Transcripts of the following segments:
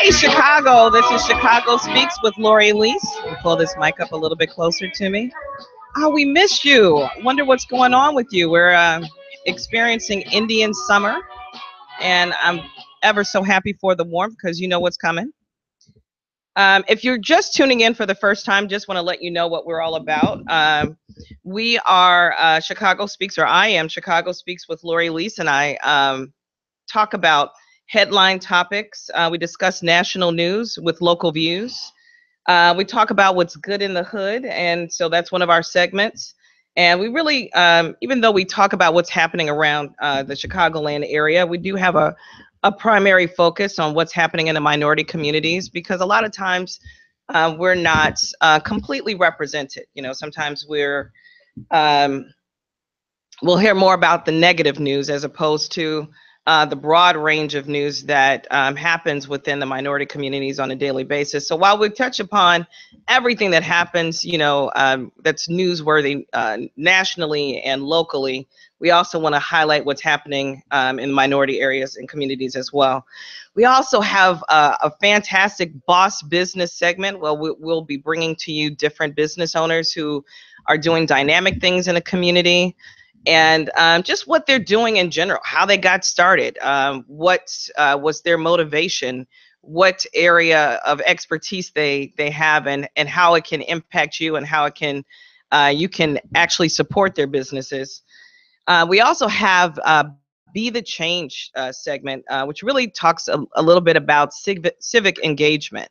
Hey, Chicago. This is Chicago Speaks with Lori Elise. Pull this mic up a little bit closer to me. Oh, we missed you. Wonder what's going on with you. We're experiencing Indian summer, and I'm ever so happy for the warmth because you know what's coming. If you're just tuning in for the first time, just want to let you know what we're all about. We are Chicago Speaks, or I am Chicago Speaks with Lori Elise, and I talk about headline topics. We discuss national news with local views. We talk about what's good in the hood, and so that's one of our segments. And we really, even though we talk about what's happening around the Chicagoland area, we do have a primary focus on what's happening in the minority communities, because a lot of times we're not completely represented. You know, sometimes we'll hear more about the negative news as opposed to the broad range of news that happens within the minority communities on a daily basis. So while we touch upon everything that happens, you know, that's newsworthy nationally and locally, we also want to highlight what's happening in minority areas and communities as well. We also have a fantastic boss business segment. Well, we'll be bringing to you different business owners who are doing dynamic things in a community, and just what they're doing in general, how they got started, what was their motivation, what area of expertise they have, and how it can impact you, and how it can you can actually support their businesses. We also have Be the Change segment, which really talks a little bit about civic engagement.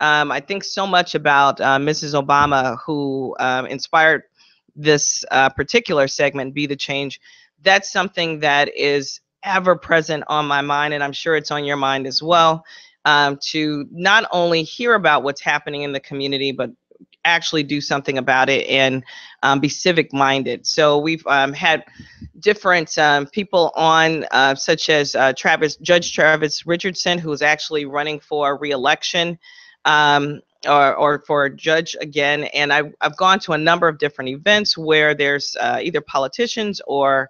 I think so much about Mrs. Obama, who inspired this particular segment, Be the Change. That's something that is ever present on my mind, and I'm sure it's on your mind as well, to not only hear about what's happening in the community, but actually do something about it and be civic minded. So we've had different people on, such as Judge Travis Richardson, who is actually running for re-election, or for a judge again. And I've gone to a number of different events where there's either politicians or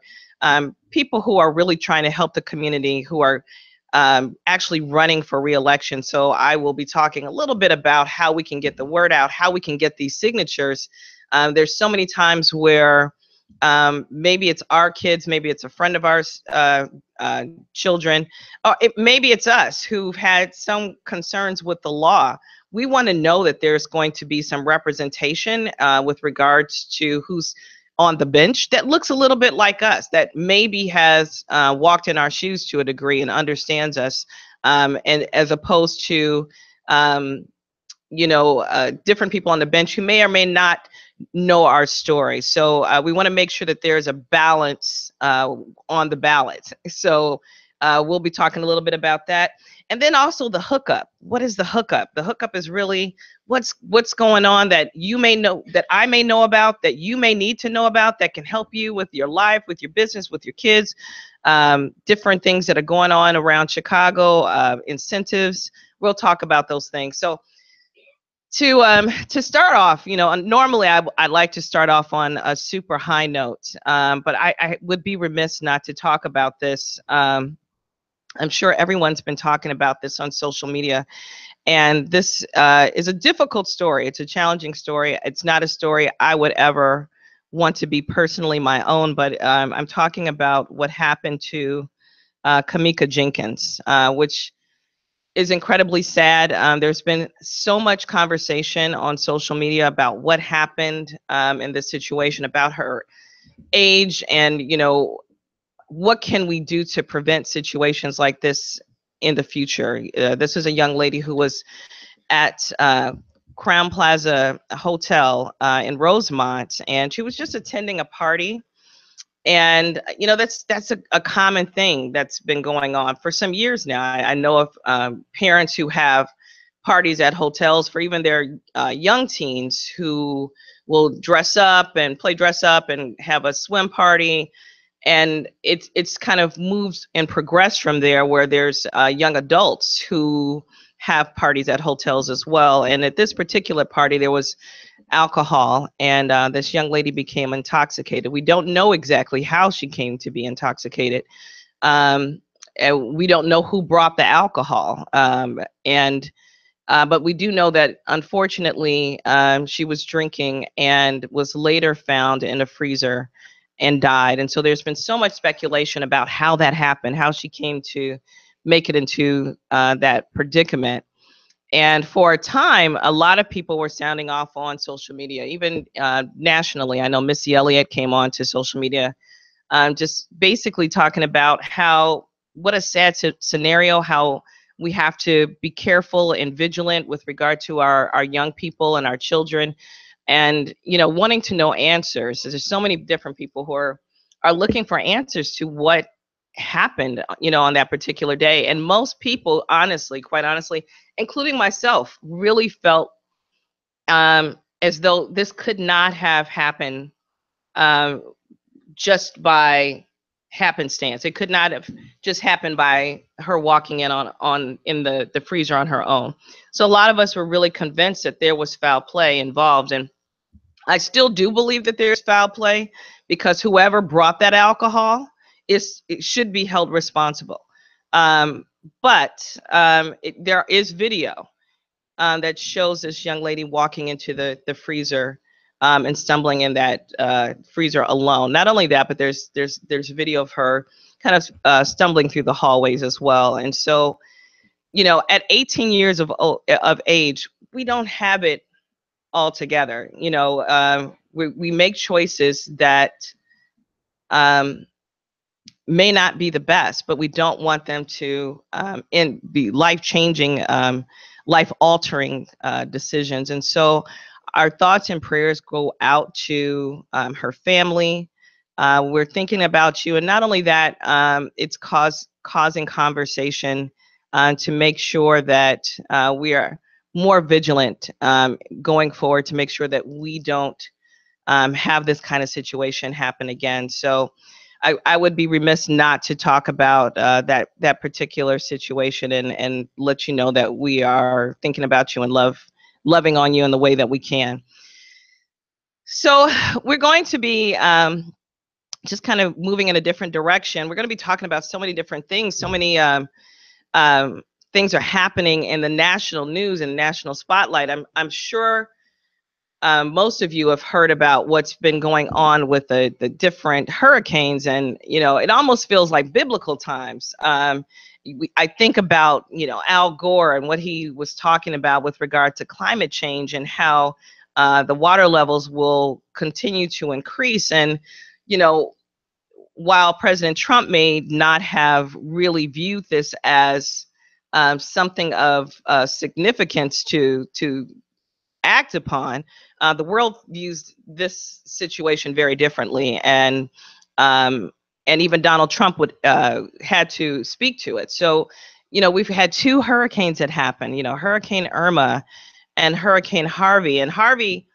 people who are really trying to help the community, who are actually running for re-election. So I will be talking a little bit about how we can get the word out, how we can get these signatures. There's so many times where maybe it's our kids, maybe it's a friend of ours, children, or maybe it's us who've had some concerns with the law. We want to know that there's going to be some representation with regards to who's on the bench that looks a little bit like us, that maybe has walked in our shoes to a degree and understands us, and as opposed to different people on the bench who may or may not know our story. So we want to make sure that there's a balance on the ballot. So we'll be talking a little bit about that. And then also the hookup. What is the hookup? The hookup is really what's going on that you may know, that I may know about, that you may need to know about, that can help you with your life, with your business, with your kids, different things that are going on around Chicago, incentives. We'll talk about those things. So to start off, you know, normally I like to start off on a super high note, but I would be remiss not to talk about this. I'm sure everyone's been talking about this on social media, and this is a difficult story. It's a challenging story. It's not a story I would ever want to be personally my own, but I'm talking about what happened to Kamika Jenkins, which is incredibly sad. There's been so much conversation on social media about what happened in this situation, about her age, and, you know, what can we do to prevent situations like this in the future? This is a young lady who was at Crown Plaza Hotel in Rosemont, and she was just attending a party. And, you know, that's a common thing that's been going on for some years now. I know of parents who have parties at hotels for even their young teens, who will dress up and play dress up and have a swim party. And it's kind of moved and progressed from there, where there's young adults who have parties at hotels as well. And at this particular party, there was alcohol, and this young lady became intoxicated. We don't know exactly how she came to be intoxicated. Um, and we don't know who brought the alcohol. And But we do know that unfortunately, she was drinking and was later found in a freezer and died. And so there's been so much speculation about how that happened, how she came to make it into that predicament. And for a time, a lot of people were sounding off on social media, even nationally. I know Missy Elliott came on to social media, just basically talking about how what a sad scenario, how we have to be careful and vigilant with regard to our young people and our children, and wanting to know answers. There's so many different people who are looking for answers to what happened, on that particular day. And most people, honestly, quite honestly, including myself, really felt as though this could not have happened um, just by happenstance. It could not have just happened by her walking in on in the freezer on her own. So a lot of us were really convinced that there was foul play involved, and I still do believe that there's foul play, because whoever brought that alcohol it should be held responsible. But there is video that shows this young lady walking into the freezer and stumbling in that freezer alone. Not only that, but there's video of her kind of stumbling through the hallways as well. And so, at 18 years of age, we don't have it all together. We make choices that um, may not be the best, but we don't want them to be life-changing, life-altering decisions. And so our thoughts and prayers go out to her family. We're thinking about you. And not only that, it's causing conversation to make sure that we are more vigilant going forward, to make sure that we don't have this kind of situation happen again. So I would be remiss not to talk about that particular situation, and let you know that we are thinking about you and loving on you in the way that we can. So we're going to be just kind of moving in a different direction. We're going to be talking about so many different things. So many things are happening in the national news and national spotlight. I'm sure most of you have heard about what's been going on with the different hurricanes, and it almost feels like biblical times. I think about Al Gore and what he was talking about with regard to climate change, and how the water levels will continue to increase. And while President Trump may not have really viewed this as something of significance to act upon, the world views this situation very differently, and even Donald Trump would had to speak to it. So, we've had two hurricanes that happened. Hurricane Irma and Hurricane Harvey. And Harvey,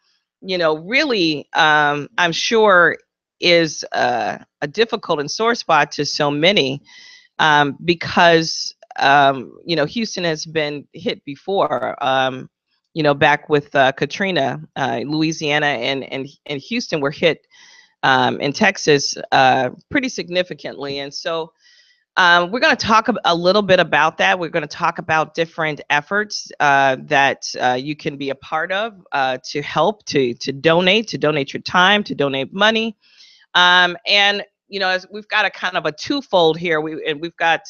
really, I'm sure is a difficult and sore spot to so many, because Houston has been hit before. Back with Katrina, Louisiana and Houston were hit in Texas pretty significantly. And so we're going to talk a little bit about that. We're going to talk about different efforts that you can be a part of to help, to donate your time, to donate money. And, as we've got a kind of a twofold here. We've got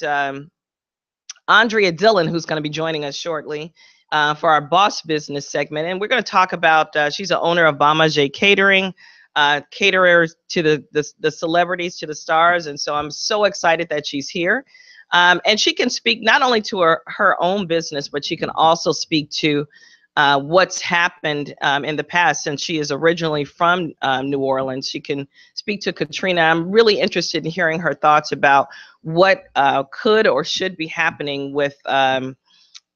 Andrea Dillon, who's going to be joining us shortly for our Boss Business segment. And we're going to talk about, she's the owner of Bama J Catering, caterers to the celebrities, to the stars. And so I'm so excited that she's here. And she can speak not only to her own business, but she can also speak to what's happened in the past, since she is originally from New Orleans. She can speak to Katrina. I'm really interested in hearing her thoughts about what could or should be happening with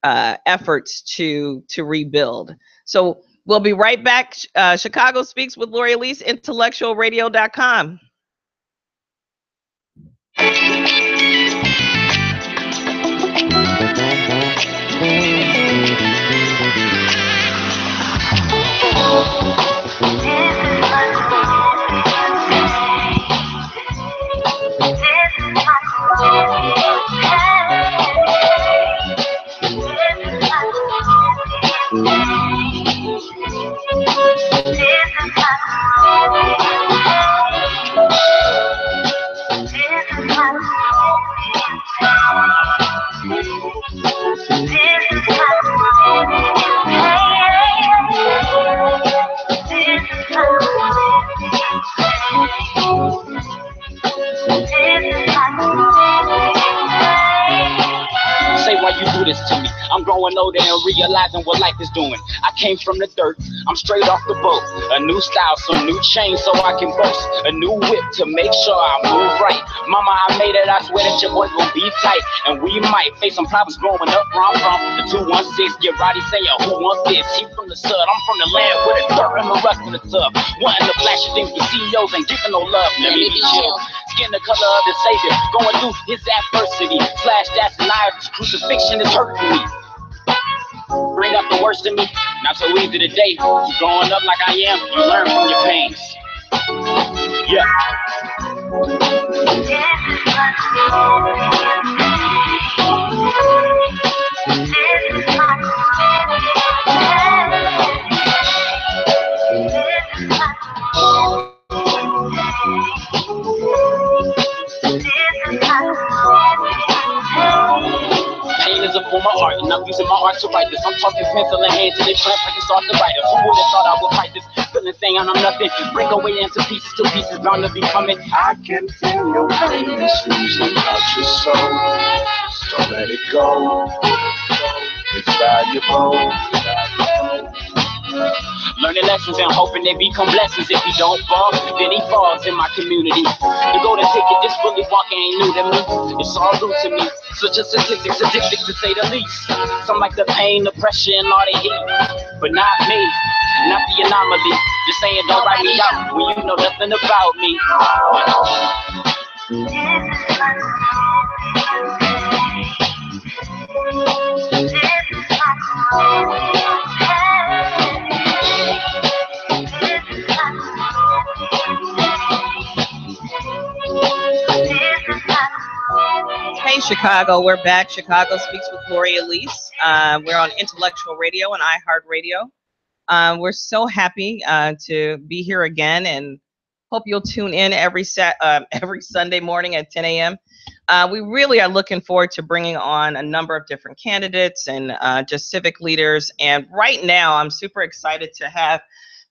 efforts to rebuild. So we'll be right back. Chicago Speaks with Lori Elise, IntellectualRadio.com. Say why you do this to me. I'm growing older and realizing what life is doing. I came from the dirt, I'm straight off the boat. A new style, some new chains so I can boast. A new whip to make sure I move right. Mama, I made it, I swear that your boy gon' be tight. And we might face some problems growing up where I'm from. The 216, get Roddy saying, who wants this? He from the sud, I'm from the land with the dirt and the rust in the tub. Wanting to flash your things with CEOs ain't giving no love. Let me be chill. Skin the color of the savior, going through his adversity. Slash, that's life, crucifixion is hurting me. Bring up the worst in me, not so easy today. Growing up like I am, you learn from your pains. Yeah. Pain is a form of art, and I'm using my art to write this. I'm talking pencil in hand till they cramp like it's off the writers. Who would have thought I would fight this? Feeling thing I'm nothing. Break away into pieces, till pieces bound to be coming. I can feel your pain is oozing out your soul. So let it go. It's valuable. Learning lessons and hoping they become blessings. If he don't fall, then he falls in my community. The golden ticket, this fully walking ain't new to me. It's all new to me. Such a statistic, sadistic to say the least. Some like the pain, the pressure, and all the heat. But not me, not the anomaly. Just saying don't write me out when you know nothing about me. Hey, Chicago, we're back. Chicago Speaks with Lori Elise. We're on Intellectual Radio and iHeartRadio. We're so happy to be here again, and hope you'll tune in every Sunday morning at 10 a.m. We really are looking forward to bringing on a number of different candidates and just civic leaders. And right now, I'm super excited to have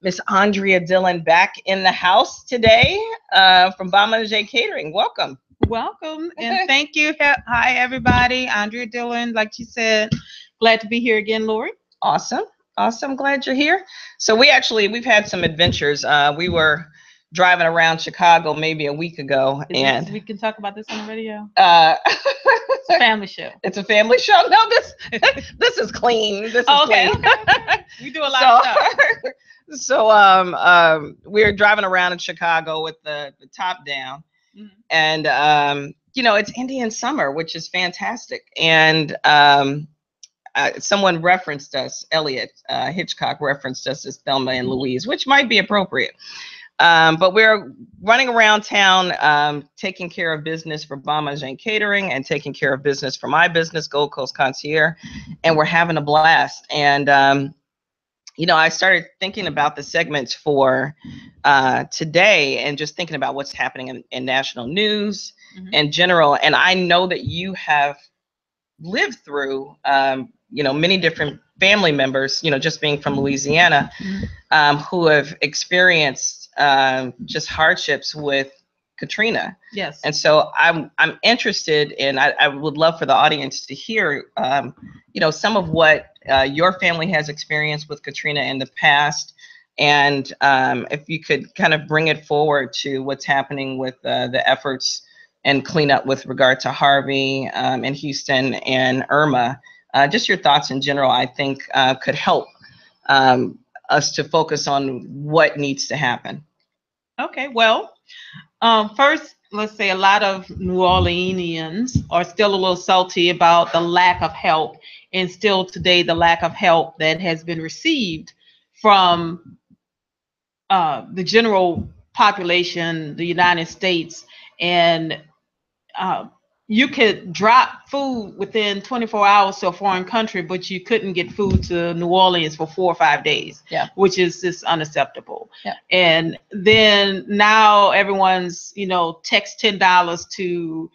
Miss Andrea Dillon back in the house today from Bama J Catering. Welcome. Welcome and thank you. Hi, everybody. Andrea Dillon, like you said, glad to be here again, Lori. Awesome. Glad you're here. So we've had some adventures. We were driving around Chicago maybe a week ago, and we can talk about this on the radio. It's a family show. It's a family show. No, this is clean. This is clean. Okay. We do a lot of stuff. So we were driving around in Chicago with the top down. And, it's Indian summer, which is fantastic. And someone referenced us, Elliot Hitchcock referenced us as Thelma and Louise, which might be appropriate. But we're running around town, taking care of business for Bama J Catering and taking care of business for my business, Gold Coast Concierge. And we're having a blast. And, I started thinking about the segments for today and just thinking about what's happening in national news in general. And I know that you have lived through, many different family members, just being from Louisiana, who have experienced just hardships with Katrina. Yes. And so I'm interested in, I would love for the audience to hear, some of what your family has experienced with Katrina in the past. And if you could kind of bring it forward to what's happening with the efforts and cleanup with regard to Harvey and Houston and Irma. Just your thoughts in general, I think could help us to focus on what needs to happen. Okay, well, first, let's say a lot of New Orleanians are still a little salty about the lack of help, and still today the lack of help that has been received from the general population, the United States, and you could drop food within 24 hours to a foreign country, but you couldn't get food to New Orleans for 4 or 5 days, which is just unacceptable. Yeah. And then now everyone's, text $10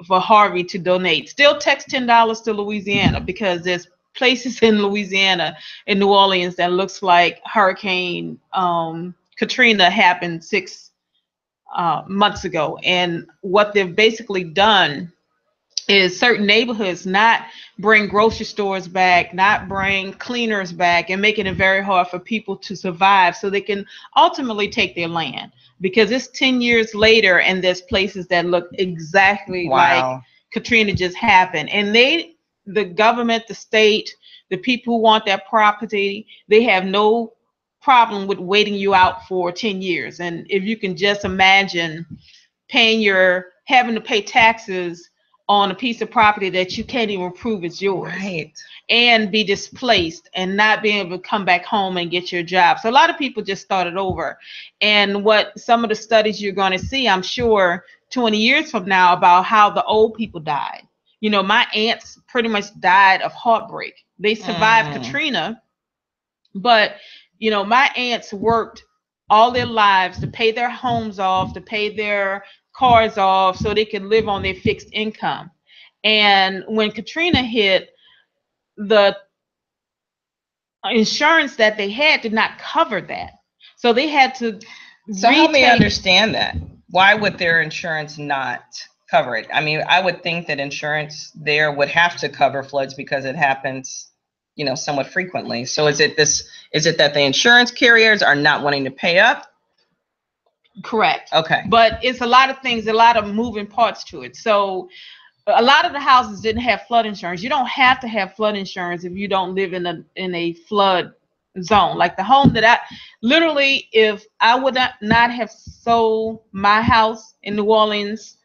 for Harvey to donate. Still text $10 to Louisiana, because there's places in Louisiana, in New Orleans, that looks like Hurricane Katrina happened 6 months ago. And what they've basically done is certain neighborhoods not bring grocery stores back, not bring cleaners back, and making it very hard for people to survive so they can ultimately take their land. Because it's 10 years later and there's places that look exactly like Katrina just happened. And the government, the state, the people who want that property, they have no problem with waiting you out for 10 years. And if you can just imagine having to pay taxes on a piece of property that you can't even prove it's yours, right, and be displaced and not being able to come back home and get your job. So a lot of people just started over. And what some of the studies you're going to see, I'm sure 20 years from now, about how the old people died. My aunts pretty much died of heartbreak. They survived Katrina, but my aunts worked all their lives to pay their homes off, to pay their cars off, so they could live on their fixed income. And when Katrina hit, the insurance that they had did not cover that. So they had to help me understand that. Why would their insurance not cover it? I mean, I would think that insurance there would have to cover floods because it happens, somewhat frequently. So is it that the insurance carriers are not wanting to pay up? Correct. Okay. But it's a lot of things, a lot of moving parts to it. So a lot of the houses didn't have flood insurance. You don't have to have flood insurance if you don't live in a flood zone. Like the home that literally, if I would not have sold my house in New Orleans,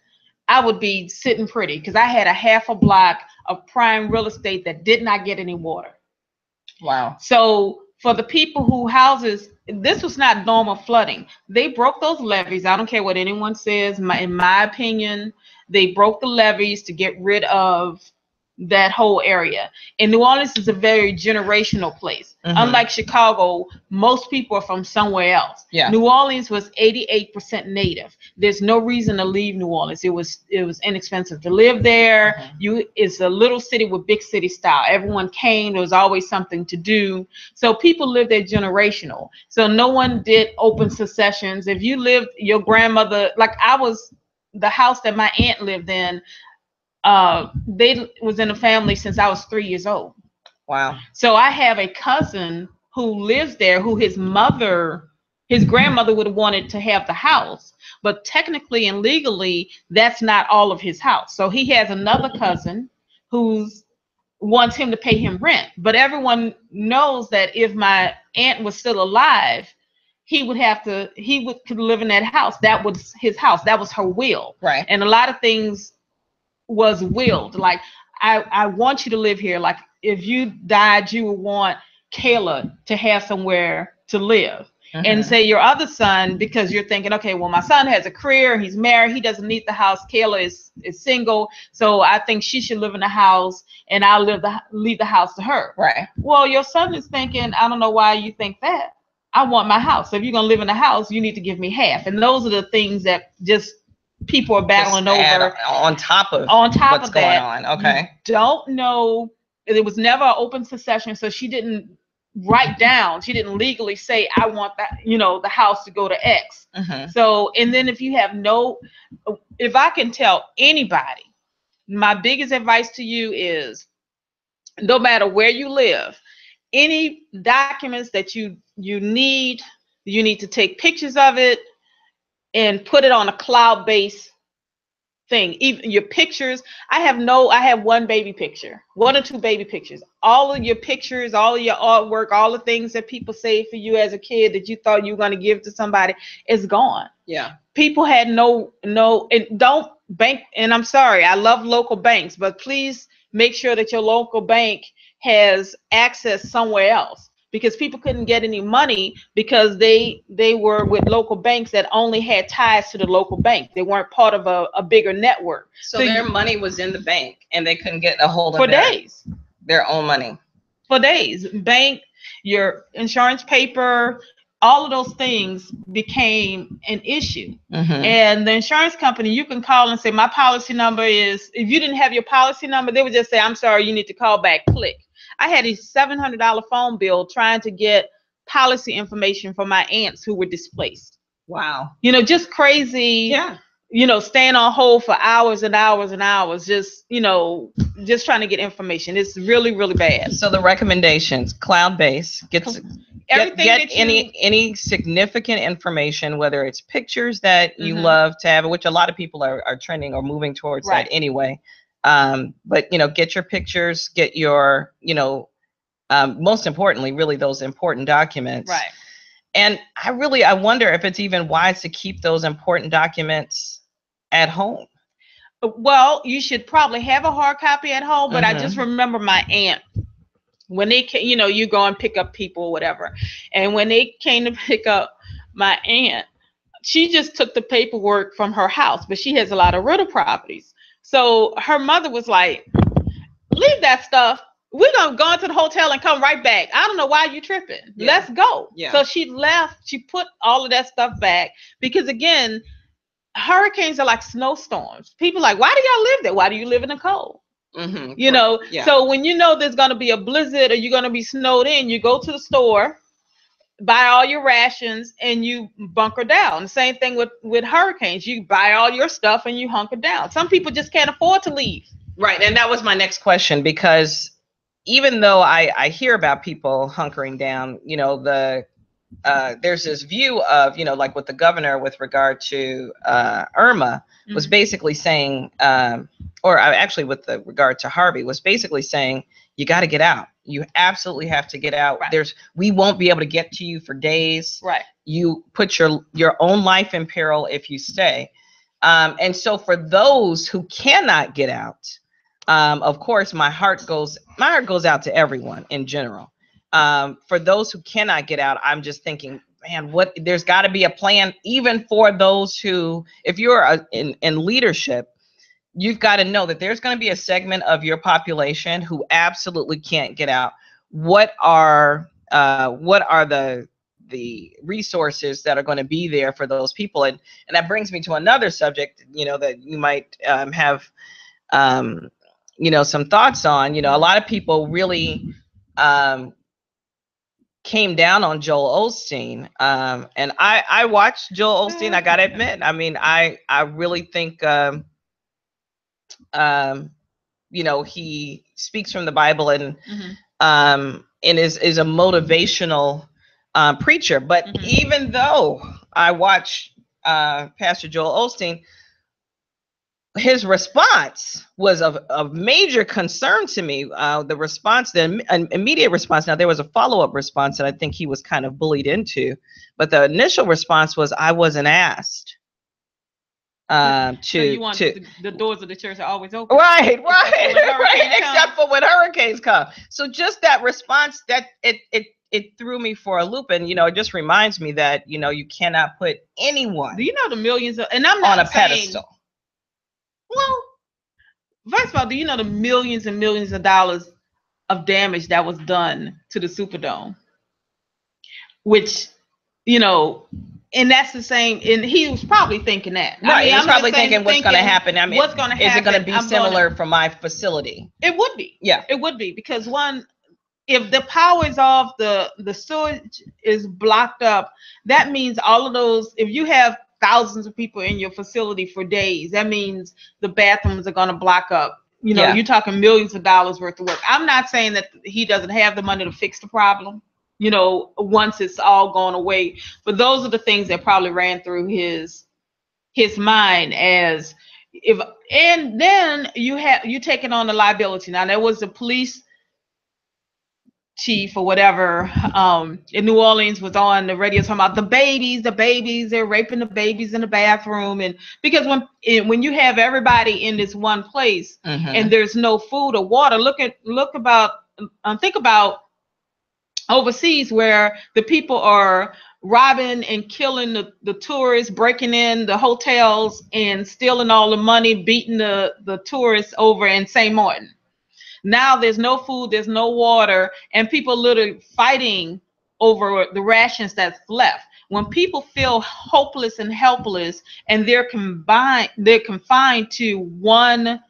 I would be sitting pretty, because I had a half a block of prime real estate that did not get any water. Wow. So for the people who houses, this was not normal flooding. They broke those levees. I don't care what anyone says. In my opinion, they broke the levees to get rid of that whole area. And New Orleans is a very generational place. Unlike Chicago, most people are from somewhere else. Yeah. New Orleans was 88% native. There's no reason to leave New Orleans. It was inexpensive to live there. It's a little city with big city style. Everyone came. There was always something to do. So people lived there generational. So no one did open successions. If you lived, your grandmother, the house that my aunt lived in, they was in a family since I was 3 years old. Wow. So I have a cousin who lives there, who his grandmother would have wanted to have the house, but technically and legally, that's not all of his house. So he has another cousin who wants him to pay him rent. But everyone knows that if my aunt was still alive, he could live in that house. That was his house. That was her will. Right. And a lot of things was willed. Like, I want you to live here. Like, if you died, you would want Kayla to have somewhere to live. And say your other son, because you're thinking, okay, well, my son has a career, he's married, he doesn't need the house. Kayla is single, so I think she should live in the house, and I'll leave the house to her. Right. Well, your son is thinking, I don't know why you think that. I want my house. So if you're gonna live in the house, you need to give me half. And those are the things that just people are battling over. On top of what's going on. Okay. You don't know. It was never an open succession, so she didn't write down. She didn't legally say, I want that, the house to go to X. So, and then if I can tell anybody, my biggest advice to you is, no matter where you live, any documents that you need to take pictures of it and put it on a cloud-based thing. Even your pictures, I have one baby picture, 1 or 2 baby pictures. All of your pictures, all of your artwork, all the things that people saved for you as a kid that you thought you were going to give to somebody is gone. Yeah. People had no, and don't bank. And I'm sorry, I love local banks, but please make sure that your local bank has access somewhere else. because people couldn't get any money because they were with local banks that only had ties to the local bank. They weren't part of a bigger network. So their money was in the bank and they couldn't get a hold of for days. Their own money. For days. Bank, your insurance paper, all of those things became an issue. And the insurance company, you can call and say, my policy number is, if you didn't have your policy number, they would just say, I'm sorry, you need to call back, click. I had a $700 phone bill trying to get policy information for my aunts who were displaced. Wow. You know, just crazy. Yeah. You know, staying on hold for hours and hours and hours, just, you know, just trying to get information. It's really, really bad. So the recommendations, cloud-based, get any significant information, whether it's pictures that you love to have, which a lot of people are trending or moving towards that anyway. But, you know, get your pictures, get your, you know, most importantly, really those important documents. Right. And I wonder if it's even wise to keep those important documents at home. Well, you should probably have a hard copy at home, but I just remember my aunt, when they came, you know, you go and pick up people or whatever. And when they came to pick up my aunt, she just took the paperwork from her house, but she has a lot of rental properties. So her mother was like, leave that stuff. We're going to go into the hotel and come right back. I don't know why you tripping. Yeah. Let's go. Yeah. So she left. She put all of that stuff back because, again, hurricanes are like snowstorms. People are like, why do y'all live there? Why do you live in the cold? You know, so when you know there's going to be a blizzard or you're going to be snowed in, you go to the store, buy all your rations, and you bunker down. The same thing with hurricanes. You buy all your stuff and you hunker down. Some people just can't afford to leave. Right. And that was my next question, because even though I hear about people hunkering down, you know, there's this view of, you know, like with the governor with regard to Irma was basically saying, or actually with the regard to Harvey, was basically saying, you got to get out. You absolutely have to get out. Right. We won't be able to get to you for days. Right. You put your own life in peril if you stay. And so for those who cannot get out, of course, my heart goes out to everyone in general. For those who cannot get out, I'm just thinking, man, there's got to be a plan, even for those who, if you're in leadership, you've got to know that there's going to be a segment of your population who absolutely can't get out. What are the resources that are going to be there for those people? And that brings me to another subject, you know, that you might have you know, some thoughts on. You know, a lot of people really came down on Joel Osteen, and I watched Joel Osteen. I gotta admit, I mean, I really think you know, he speaks from the Bible and is a motivational preacher. But even though I watch Pastor Joel Osteen, his response was of major concern to me. The immediate response. Now, there was a follow-up response that I think he was kind of bullied into, but the initial response was, I wasn't asked so you want the doors of the church are always open. Right. Except for when hurricanes come. So just that response, that it threw me for a loop. And, you know, it just reminds me that, you know, you cannot put anyone, do you know, the millions of, and I'm not on a pedestal. Well, first of all, do you know the millions and millions of dollars of damage that was done to the Superdome? Which, you know, and that's the same, and he was probably thinking that. Right, he was probably thinking what's going to happen. I mean, what's going to happen? Is it going to be similar for my facility? It would be. Yeah. It would be, because one, if the power is off, the sewage is blocked up, that means all of those, if you have thousands of people in your facility for days, that means the bathrooms are going to block up. You know, you're talking millions of dollars worth of work. I'm not saying that he doesn't have the money to fix the problem, you know, once it's all gone away. But those are the things that probably ran through his mind as if, and then you taking on the liability. Now, there was a police chief or whatever in New Orleans was on the radio talking about the babies, they're raping the babies in the bathroom. And because when you have everybody in this one place and there's no food or water, think about overseas where the people are robbing and killing the tourists, breaking in the hotels and stealing all the money, beating the tourists over in St. Martin. Now there's no food, there's no water, and people literally fighting over the rations that's left. When people feel hopeless and helpless and they're confined to one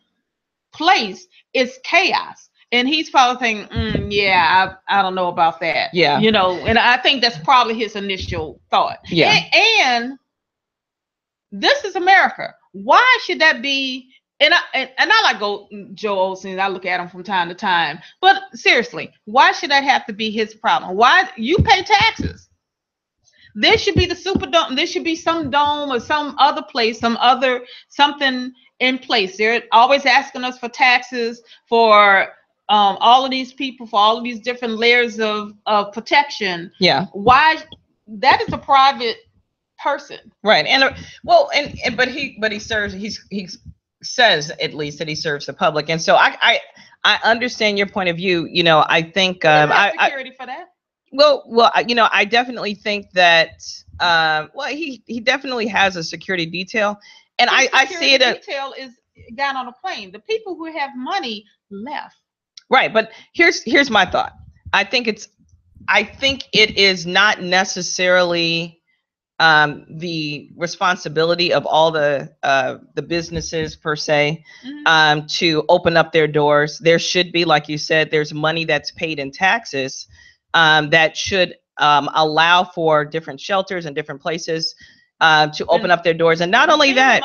place, it's chaos. And he's probably thinking, yeah, I don't know about that. Yeah. You know, and I think that's probably his initial thought. Yeah. And this is America. Why should that be? And I like Joe Olsen. I look at him from time to time. But seriously, why should that have to be his problem? Why you pay taxes? There should be the Superdome. There should be some dome or some other place, something in place. They're always asking us for taxes for all of these people, for all of these different layers of protection. Yeah. Why? That is a private person. Right. And but he serves. He says at least that he serves the public, and so I understand your point of view. You know, I think security for that. Well, you know, I definitely think that he definitely has a security detail, and I see it. Detail is got on a plane. The people who have money left. Right, but here's my thought. I think it is not necessarily the responsibility of all the businesses per se to open up their doors. There should be, like you said, there's money that's paid in taxes that should allow for different shelters and different places to open up their doors. And not only that,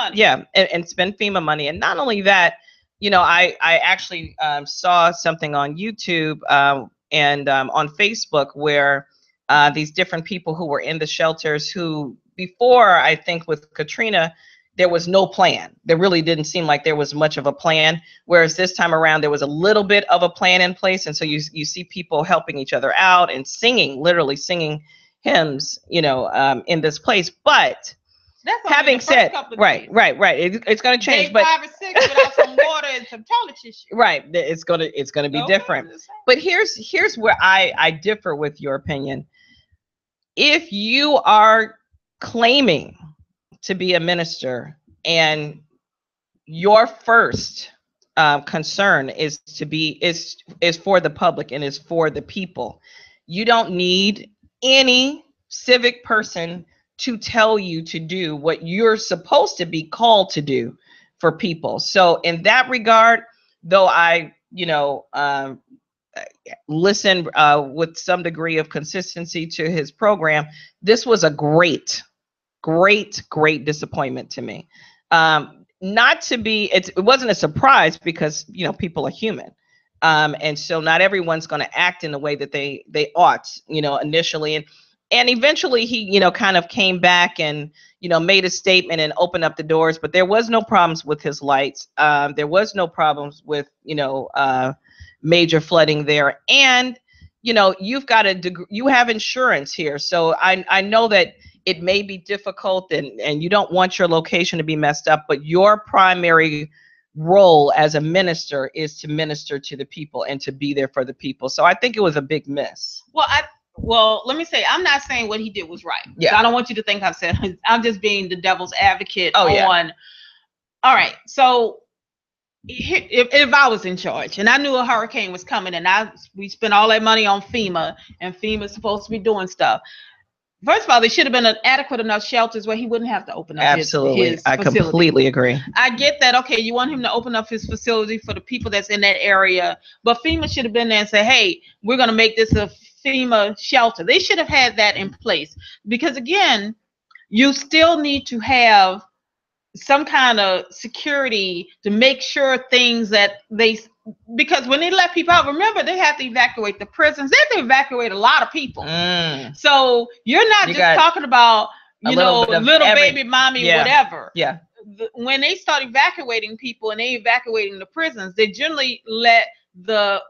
and spend FEMA money. And not only that, you know, I actually saw something on YouTube and on Facebook where these different people who were in the shelters who before, I think with Katrina, there was no plan. There really didn't seem like there was much of a plan. Whereas this time around, there was a little bit of a plan in place. And so you see people helping each other out and literally singing hymns, you know, in this place. But having said, right, it's going to change. Day but 5 or 6 without some water and some toilet tissue. Right, it's going to be different. But here's where I differ with your opinion. If you are claiming to be a minister and your first concern is for the public and is for the people, you don't need any civic person to tell you to do what you're supposed to be called to do for people. So in that regard, though I, you know, listen with some degree of consistency to his program, this was a great disappointment to me. Not to be, it wasn't a surprise because, you know, people are human. And so not everyone's going to act in the way that they ought, you know, initially. And eventually he, you know, kind of came back and, you know, made a statement and opened up the doors, but there was no problems with his lights. There was no problems with, you know, major flooding there. And, you know, you have insurance here. So I know that it may be difficult and you don't want your location to be messed up, but your primary role as a minister is to minister to the people and to be there for the people. So I think it was a big miss. Well, let me say, I'm not saying what he did was right. Yeah. So I don't want you to think I'm just being the devil's advocate on. All right. So if I was in charge and I knew a hurricane was coming and we spent all that money on FEMA and FEMA's supposed to be doing stuff. First of all, there should have been adequate enough shelters where he wouldn't have to open up Absolutely. his I facility. Completely agree. I get that. Okay, you want him to open up his facility for the people that's in that area, but FEMA should have been there and say, hey, we're going to make this a FEMA shelter. They should have had that in place because, again, you still need to have some kind of security to make sure things that because when they let people out, remember, they have to evacuate the prisons. They have to evacuate a lot of people. So you're not just talking about, you know, little baby mommy, whatever. Yeah. When they start evacuating people and they evacuating the prisons, they generally let the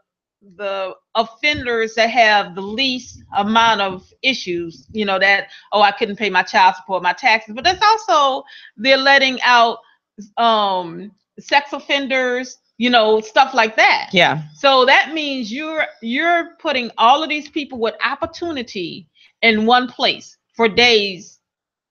offenders that have the least amount of issues, you know, that, oh, I couldn't pay my child support, my taxes, but that's also, they're letting out sex offenders, stuff like that. Yeah. So that means you're putting all of these people with opportunity in one place for days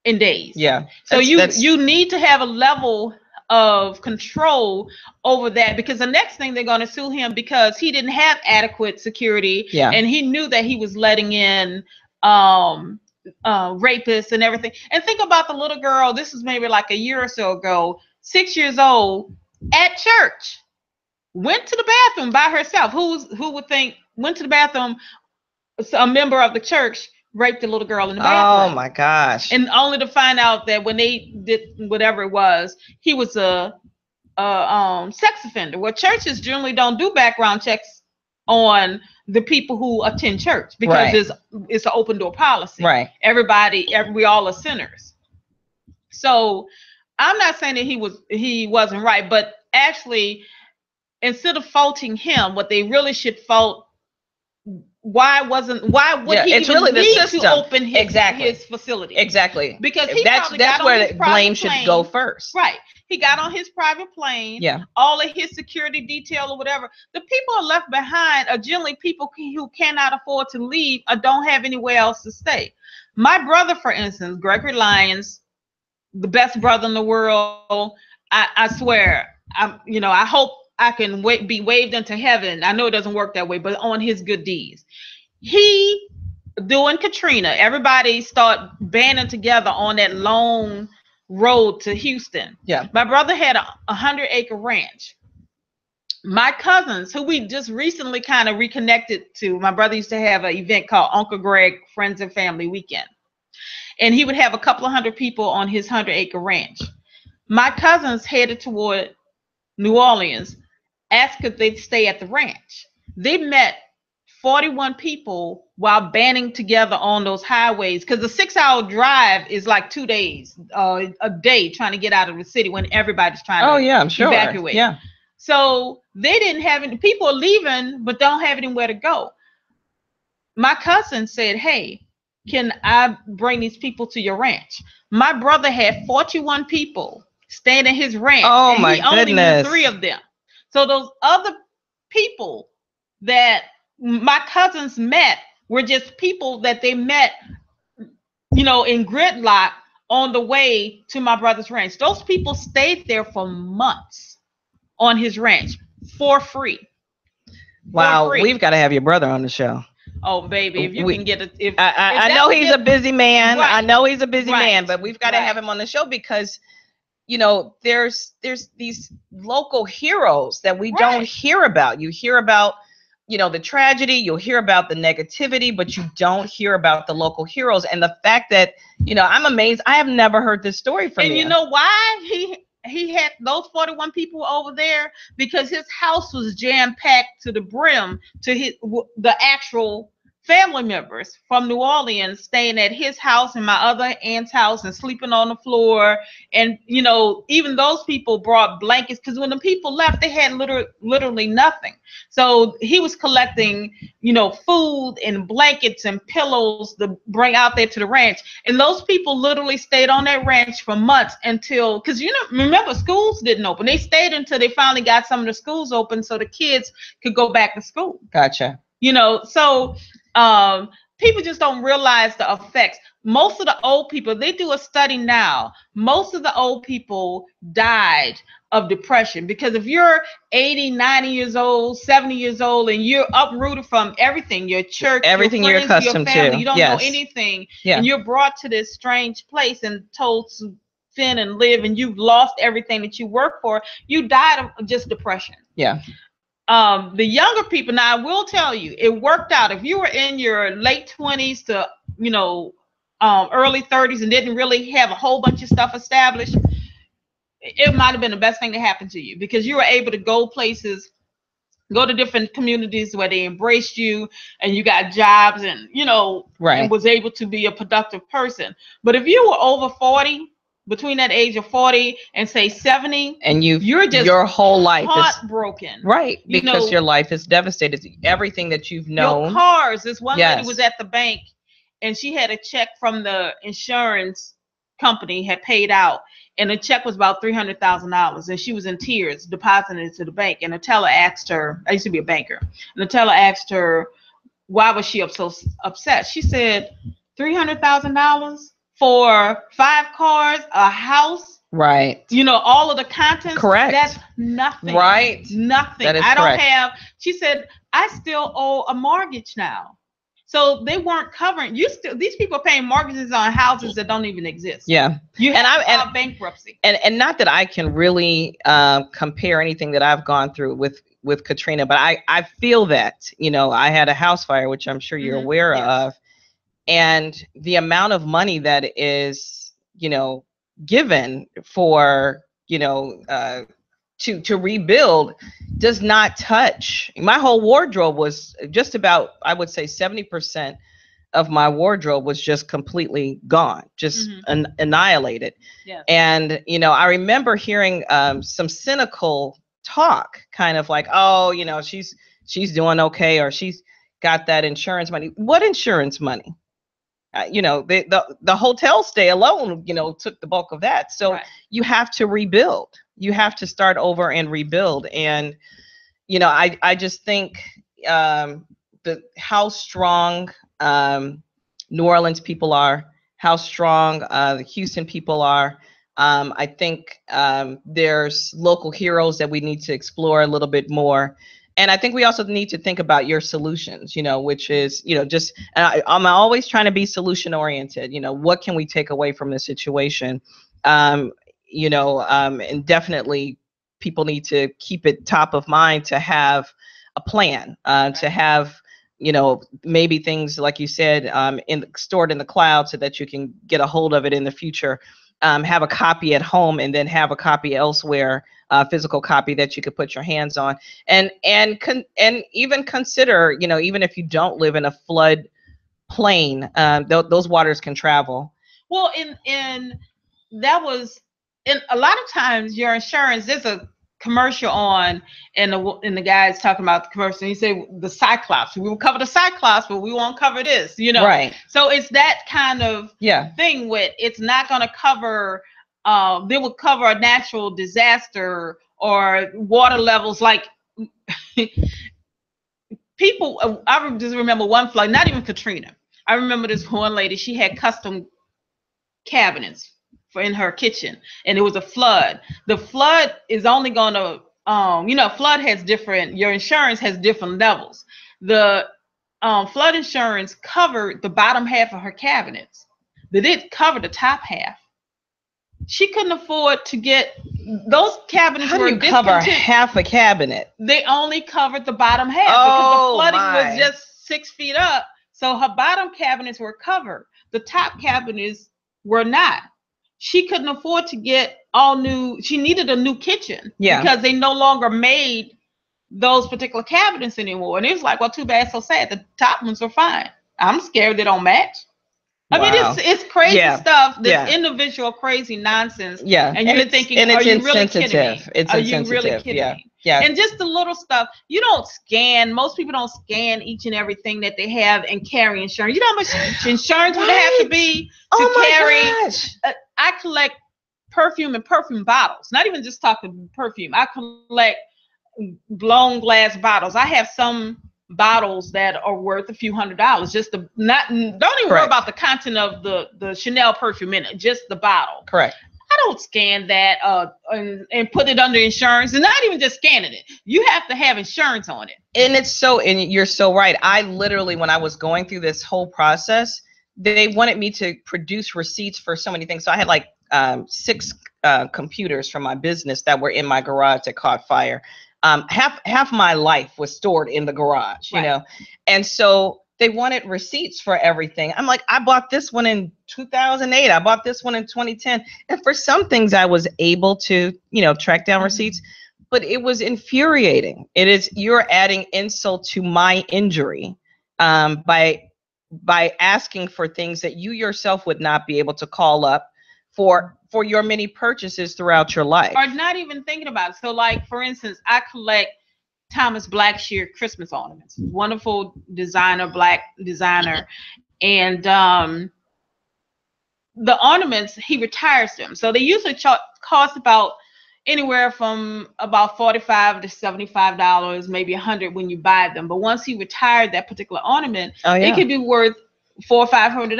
and days. Yeah. So you need to have a level of control over that, because the next thing they're going to sue him because he didn't have adequate security. Yeah. And he knew that he was letting in rapists and everything. And think about the little girl. This was maybe like a year or so ago, 6 years old, at church, went to the bathroom by herself. Who would think went to the bathroom? A member of the church raped a little girl in the bathroom. Oh my gosh. And only to find out that when they did whatever it was, he was a sex offender. Well, churches generally don't do background checks on the people who attend church, because it's an open door policy. Right. We all are sinners. So I'm not saying that he wasn't right, but actually, instead of faulting him, what they really should fault, why would he it's even really the need system to open his facility? Exactly. Because that's where the blame should go first. Right. He got on his private plane. Yeah. All of his security detail or whatever. The people are left behind are generally people who cannot afford to leave or don't have anywhere else to stay. My brother, for instance, Gregory Lyons, the best brother in the world. I swear, I hope I can be waved into heaven. I know it doesn't work that way, but on his good deeds. He, during Katrina, everybody start banding together on that long road to Houston. Yeah. My brother had a 100-acre ranch. My cousins, who we just recently kind of reconnected to, my brother used to have an event called Uncle Greg Friends and Family Weekend. And he would have a couple of hundred people on his 100-acre ranch. My cousins headed toward New Orleans, asked if they'd stay at the ranch. They met 41 people while banding together on those highways, because the 6-hour drive is like 2 days, a day trying to get out of the city when everybody's trying to evacuate. Yeah. So they didn't have any, people are leaving, but don't have anywhere to go. My cousin said, hey, can I bring these people to your ranch? My brother had 41 people staying at his ranch. Oh, and my he only goodness. knew 3 of them. So those other people that my cousins met were just people that they met, in gridlock on the way to my brother's ranch. Those people stayed there for months on his ranch for free. Wow, we've got to have your brother on the show. Oh, baby, if you can get it. If I know he's a busy man. Right. I know he's a busy Right. man, but we've got to have him on the show because, there's these local heroes that we don't hear about. You hear about, the tragedy, you'll hear about the negativity, but you don't hear about the local heroes. And the fact that, I'm amazed. I have never heard this story from you. And you know why he had those 41 people over there? Because his house was jam-packed to the brim to the actual family members from New Orleans staying at his house and my other aunt's house and sleeping on the floor. And, even those people brought blankets, because when the people left, they had literally nothing. So he was collecting, food and blankets and pillows to bring out there to the ranch. And those people literally stayed on that ranch for months until, because, remember, schools didn't open. They stayed until they finally got some of the schools open so the kids could go back to school. Gotcha. So people just don't realize the effects. Most of the old people, they do a study now, most of the old people died of depression, because if you're 80, 90 years old, 70 years old, and you're uprooted from everything, your church, everything your you're friends, accustomed your family, to, you don't know anything, and you're brought to this strange place and told to sin and live, and you've lost everything that you worked for, you died of just depression. Yeah. The younger people, now I will tell you, it worked out. If you were in your late 20s to, early 30s and didn't really have a whole bunch of stuff established, it might have been the best thing that happened to you, because you were able to go places, go to different communities where they embraced you and you got jobs and, and was able to be a productive person. But if you were over 40, between that age of 40 and say 70, and you're just your whole life heartbroken, right? Because your life is devastated. Everything that you've known. Your cars. This one lady was at the bank, and she had a check from the insurance company had paid out, and the check was about $300,000, and she was in tears depositing it to the bank. And the teller asked her, I used to be a banker, and the teller asked her, why was she so upset? She said, $300,000 for 5 cars, a house, right? You know, all of the contents. Correct. That's nothing. Right. Nothing. That is I don't correct. have. She said, I still owe a mortgage now. So they weren't covering. These people are paying mortgages on houses that don't even exist. Yeah. You have to file bankruptcy. And not that I can really compare anything that I've gone through with Katrina, but I feel that, you know, I had a house fire, which I'm sure you're aware of, and the amount of money that is, you know, given for, you know, to rebuild does not touch. My whole wardrobe was just about, I would say 70% of my wardrobe was just completely gone, just annihilated. Yeah. And, you know, I remember hearing some cynical talk, kind of like, oh, you know, she's doing okay, or she's got that insurance money. What insurance money? You know, the hotel stay alone, you know, took the bulk of that. So you have to rebuild. You have to start over and rebuild. And, you know, I just think how strong New Orleans people are, how strong the Houston people are. I think there's local heroes that we need to explore a little bit more. And I think we also need to think about your solutions, you know, which is, you know, just, I'm always trying to be solution oriented. You know, what can we take away from this situation? You know, and definitely people need to keep it top of mind to have a plan, to have, you know, maybe things like you said, stored in the cloud so that you can get a hold of it in the future. Have a copy at home, and then have a copy elsewhere, physical copy that you could put your hands on, and even consider, you know, even if you don't live in a flood plain, those waters can travel. Well, in that was, in a lot of times your insurance, there's a commercial on, and the guy's talking about the commercial, and he said the Cyclops, we will cover the Cyclops, but we won't cover this, you know. Right. So it's that kind of thing with, it's not going to cover, they will cover a natural disaster or water levels, like people, I just remember one flood, not even Katrina. I remember this one lady, she had custom cabinets for in her kitchen, and it was a flood. The flood is only going to, you know, flood has different, your insurance has different levels. The flood insurance covered the bottom half of her cabinets. They didn't cover the top half. She couldn't afford to get those cabinets. How do you cover half a cabinet? They only covered the bottom half because the flooding was just 6 feet up. So her bottom cabinets were covered. The top cabinets were not. She couldn't afford to get all new. She needed a new kitchen because they no longer made those particular cabinets anymore. And it was like, well, too bad, so sad. The top ones are fine. I'm scared they don't match. I mean, it's crazy stuff. This individual crazy nonsense. Yeah. And you're thinking, are you really kidding me? Are you really kidding me? Yeah. And just the little stuff. You don't scan. Most people don't scan each and everything that they have and carry insurance. You know how much insurance would have to be to carry? I collect perfume and perfume bottles. Not even just talking perfume. I collect blown glass bottles. I have some bottles that are worth a few $100s. Just don't even worry about the content of the Chanel perfume in it. Just the bottle. Correct. I don't scan that and put it under insurance, and not even just scanning it. You have to have insurance on it. And you're so right. I literally, when I was going through this whole process, they wanted me to produce receipts for so many things. So I had like 6 computers from my business that were in my garage that caught fire. Half my life was stored in the garage, you know, and so they wanted receipts for everything. I'm like, I bought this one in 2008. I bought this one in 2010. And for some things I was able to, you know, track down receipts, but it was infuriating. You're adding insult to my injury by asking for things that you yourself would not be able to call up for your many purchases throughout your life. Or not even thinking about it. So like, for instance, I collect Thomas Blackshear Christmas ornaments. Wonderful designer, black designer. And the ornaments, he retires them. So they usually cost about anywhere from about $45 to $75, maybe $100 when you buy them. But once he retired that particular ornament, it could be worth $400 or $500.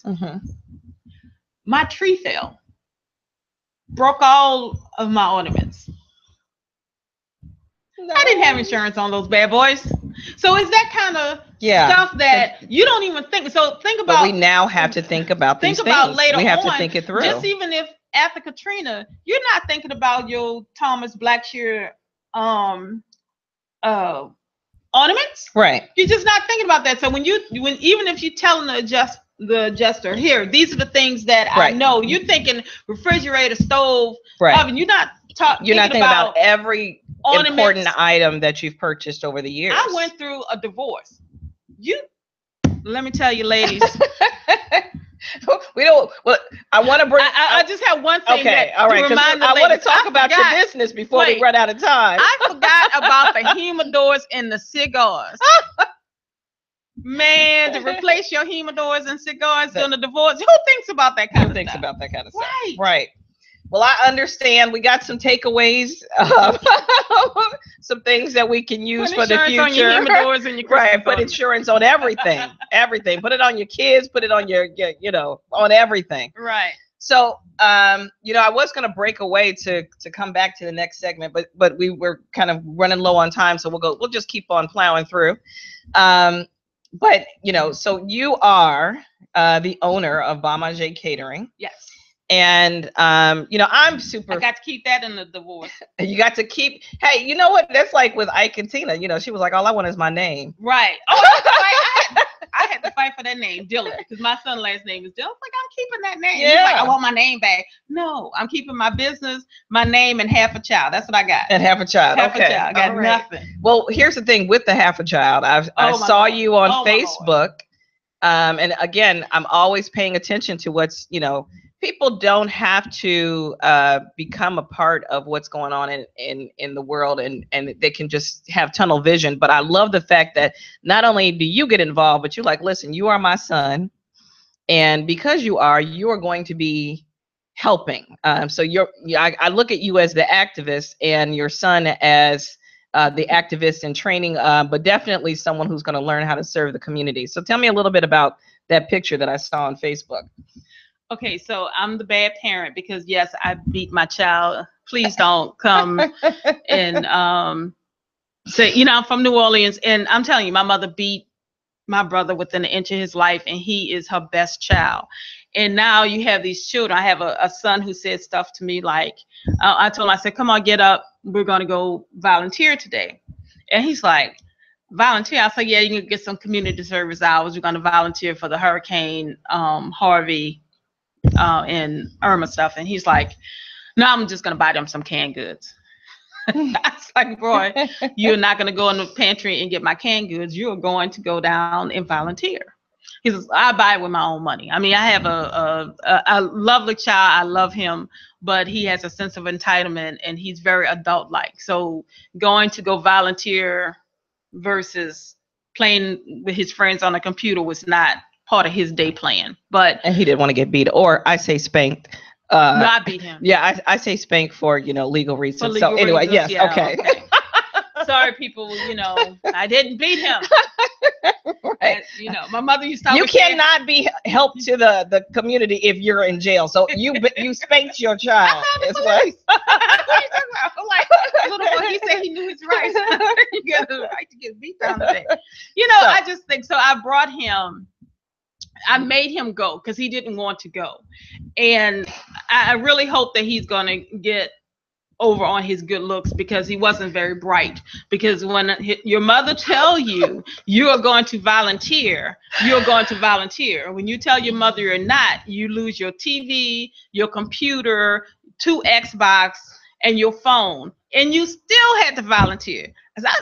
Mm-hmm. My tree fell, broke all of my ornaments. No. I didn't have insurance on those bad boys. So it's that kind of stuff that you don't even think. So think about. But we now have to think about these things. Later we have on, to think it through. Just even if after Katrina, you're not thinking about your Thomas Blackshear ornaments. Right. You're just not thinking about that. So when even if you're telling the adjuster, here, these are the things that I know. You're thinking refrigerator, stove, oven. You're not thinking about every important item that you've purchased over the years. I went through a divorce. Let me tell you, ladies. We don't. Well, I want to bring. I just have one thing. Okay, all right. I want to talk about your business before we run out of time. I forgot about the humidors and the cigars. Man, to replace your humidors and cigars during the divorce. Who thinks about that kind of stuff? Who thinks about that kind of stuff? Right. Well, I understand. We got some takeaways, some things that we can use for the future. On your humidors and your put insurance on everything, everything. Put it on your kids. Put it on your on everything. Right. So, I was going to break away to come back to the next segment, but we were kind of running low on time, so we'll just keep on plowing through. But so you are the owner of Bon Manger Catering. Yes. And, I'm super. I got to keep that in the divorce. You got to keep. Hey, you know what? That's like with Ike and Tina. She was like, all I want is my name. Right. Oh, I had to fight for that name, Dylan, because my son's last name is Dylan. I was like, I'm keeping that name. Yeah. He's like, I want my name back. No, I'm keeping my business, my name, and half a child. That's what I got. And half a child. Half a child. I got nothing. Well, here's the thing with the half a child. I saw you on Facebook. And again, I'm always paying attention to what's, people don't have to become a part of what's going on in the world, and they can just have tunnel vision. But I love the fact that not only do you get involved, but you're like, listen, you are my son. And because you are going to be helping. So I look at you as the activist and your son as the activist in training, but definitely someone who's going to learn how to serve the community. So tell me a little bit about that picture that I saw on Facebook. Okay, so I'm the bad parent because yes, I beat my child. Please don't come and say, I'm from New Orleans, and I'm telling you, my mother beat my brother within an inch of his life, and he is her best child. And now you have these children. I have a son who said stuff to me like, I told him, I said, come on, get up. We're going to go volunteer today. And he's like, volunteer? I said, yeah, you can get some community service hours. We're going to volunteer for the Hurricane Harvey and Irma stuff. And he's like, no, I'm just going to buy them some canned goods. I was like, boy, you're not going to go in the pantry and get my canned goods. You're going to go down and volunteer. He says, I buy it with my own money. I mean, I have a lovely child. I love him, but he has a sense of entitlement and he's very adult-like. So going to go volunteer versus playing with his friends on a computer was not part of his day plan. And he didn't want to get beat, or I say spanked. No, I beat him. Yeah, I say spank for, legal reasons. So anyway, yes, yeah, okay. Sorry, people, I didn't beat him. Right. My mother used to. You cannot be help to the community if you're in jail. So you spanked your child. That's what. Like little boy, he said he knew his rights. You got the right to get beat down today. I just think so. I brought him. I made him go because he didn't want to go, and I really hope that he's going to get over on his good looks because he wasn't very bright. Because when your mother tell you are going to volunteer, you're going to volunteer. When you tell your mother you're not, you lose your TV, your computer, 2 Xbox, and your phone, and you still had to volunteer.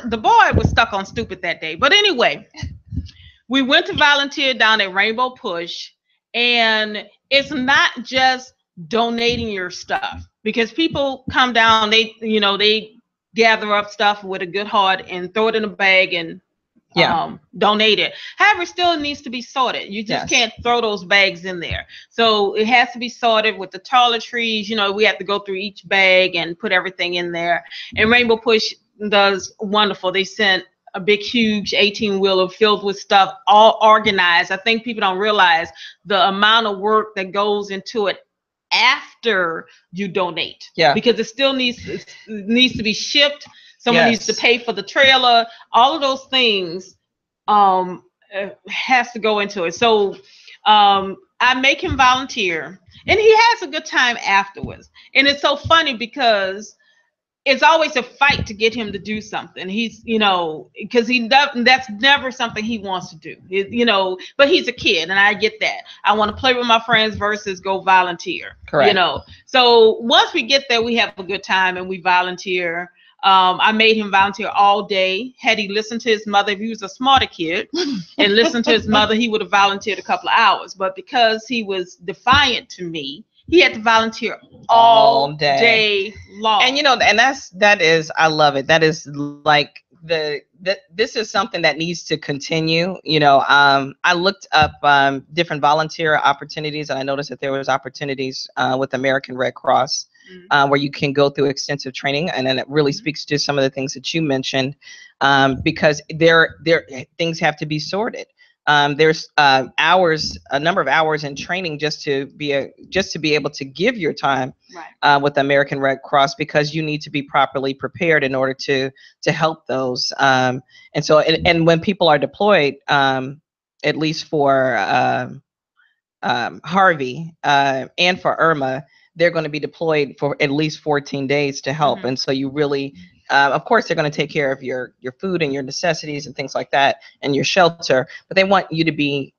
The boy was stuck on stupid that day. But anyway, we went to volunteer down at Rainbow Push, and it's not just donating your stuff, because people come down, they gather up stuff with a good heart and throw it in a bag and donated. However, it still needs to be sorted. You just can't throw those bags in there. So it has to be sorted with the toiletries. You know, we have to go through each bag and put everything in there. And Rainbow Push does wonderful. They sent a big, huge 18-wheeler filled with stuff, all organized. I think people don't realize the amount of work that goes into it after you donate. Yeah. Because it still needs to be shipped. Someone needs to pay for the trailer. All of those things has to go into it. So I make him volunteer, and he has a good time afterwards. And it's so funny because it's always a fight to get him to do something. He's, you know, because that's never something he wants to do, you know, but he's a kid and I get that. I want to play with my friends versus go volunteer. Correct. You know, so once we get there, we have a good time and we volunteer. I made him volunteer all day. Had he listened to his mother, if he was a smarter kid and listened to his mother, he would have volunteered a couple of hours. But because he was defiant to me, he had to volunteer all day long. And, you know, and that is, I love it. That is like this is something that needs to continue. You know, I looked up different volunteer opportunities, and I noticed that there was opportunities with American Red Cross where you can go through extensive training. And then it really speaks to some of the things that you mentioned, because things have to be sorted. There's a number of hours in training just to be able to give your time with the American Red Cross, because you need to be properly prepared in order to help those. And so when people are deployed, at least for Harvey and for Irma, they're going to be deployed for at least 14 days to help. And so you really, of course, they're going to take care of your food and your necessities and things like that and your shelter, but they want you to be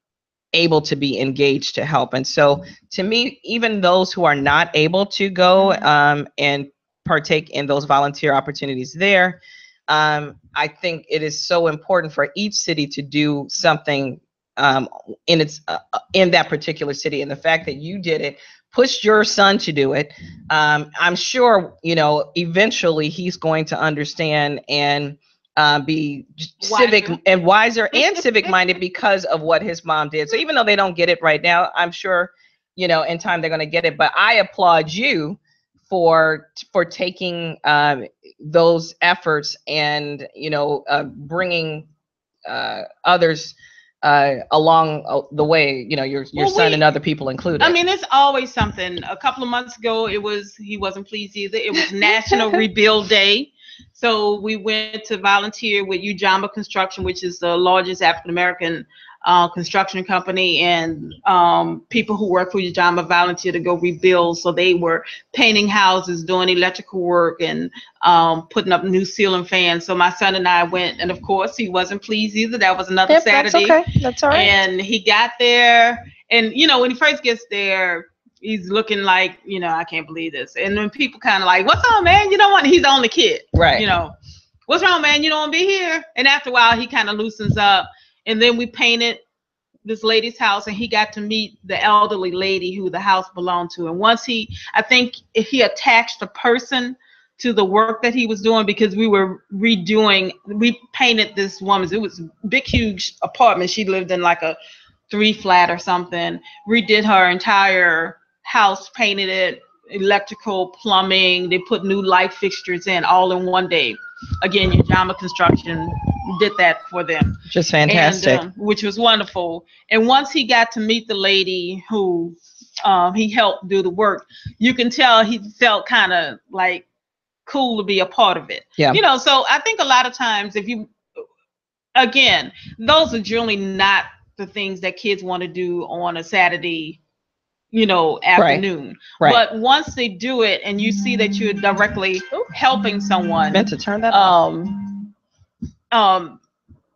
able to be engaged to help. And so to me, even those who are not able to go and partake in those volunteer opportunities there, I think it is so important for each city to do something in that particular city. And the fact that you did it pushed your son to do it. I'm sure, you know, eventually he's going to understand and be wiser and civic minded because of what his mom did. So even though they don't get it right now, I'm sure, you know, in time they're going to get it. But I applaud you for taking those efforts and, you know, bringing others along the way, you know, your son and other people included. I mean, it's always something. A couple of months ago, he wasn't pleased either. It was National Rebuild Day. So we went to volunteer with Ujamba Construction, which is the largest African-American construction company, and people who work for Ujamba volunteered to go rebuild. So they were painting houses, doing electrical work, and putting up new ceiling fans. So my son and I went, and of course he wasn't pleased either. That was another Saturday. That's okay. That's all right. And he got there, and you know, when he first gets there, he's looking like, you know, I can't believe this. And then people kind of like, what's up, man? You don't want, he's the only kid. Right. You know, what's wrong, man? You don't want to be here? And after a while, he kind of loosens up. And then we painted this lady's house, and he got to meet the elderly lady who the house belonged to. And once I think he attached a person to the work that he was doing, because we painted this woman's, it was a big, huge apartment. She lived in like a 3-flat or something, redid her entire house, painted it, electrical, plumbing. They put new light fixtures in all in one day. Again, Ujamba Construction did that for them. Just fantastic. And, which was wonderful. And once he got to meet the lady who he helped do the work, you can tell he felt kind of like cool to be a part of it. Yeah. You know, so I think a lot of times those are generally not the things that kids want to do on a Saturday, you know, afternoon. Right. But once they do it and you see that you're directly helping someone, meant to turn that off.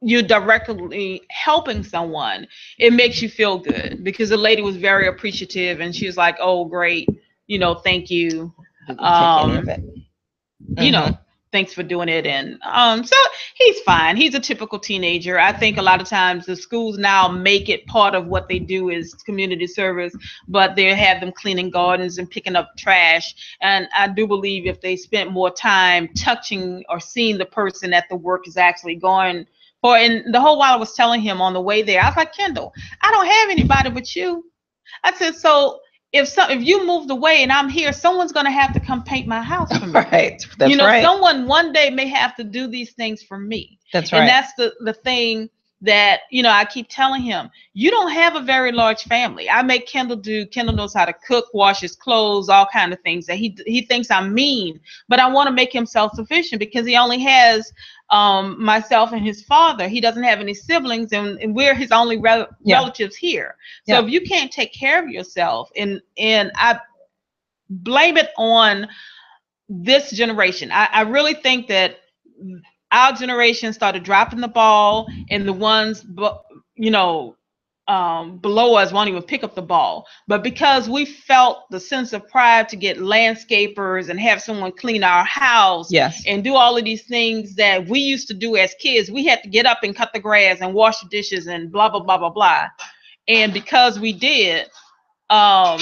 You're directly helping someone, it makes you feel good, because the lady was very appreciative and she was like, oh, great, you know, thank you. You know, thanks for doing it. And so he's fine. He's a typical teenager. I think a lot of times the schools now make it part of what they do is community service, but they have them cleaning gardens and picking up trash. And I do believe if they spent more time touching or seeing the person that the work is actually going And the whole while I was telling him on the way there, I was like, Kendall, I don't have anybody but you. I said, so if you moved away and I'm here, someone's going to have to come paint my house for me. Right. That's right. Someone one day may have to do these things for me. That's right. And that's the thing that, I keep telling him, you don't have a very large family. I make Kendall do. Kendall knows how to cook, wash his clothes, all kind of things that he thinks I'm mean, but I want to make him self-sufficient because he only has myself and his father. He doesn't have any siblings, and we're his only relatives here. So if you can't take care of yourself, and I blame it on this generation. I really think that our generation started dropping the ball, and the ones below us won't even pick up the ball. But because we felt the sense of pride to get landscapers and have someone clean our house, and do all of these things that we used to do as kids, we had to get up and cut the grass and wash the dishes and blah blah blah blah blah. And because we did have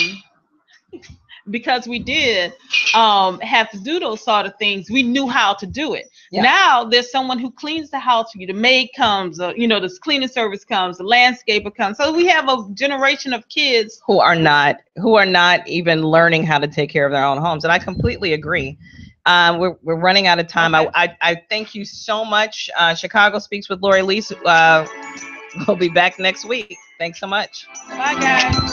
to do those sort of things, we knew how to do it. Now there's someone who cleans the house for you. The maid comes, the cleaning service comes, the landscaper comes. So we have a generation of kids who are not even learning how to take care of their own homes. And I completely agree. We're running out of time. Okay. I thank you so much. Chicago Speaks with Lori Leese. We'll be back next week. Thanks so much. Bye, guys.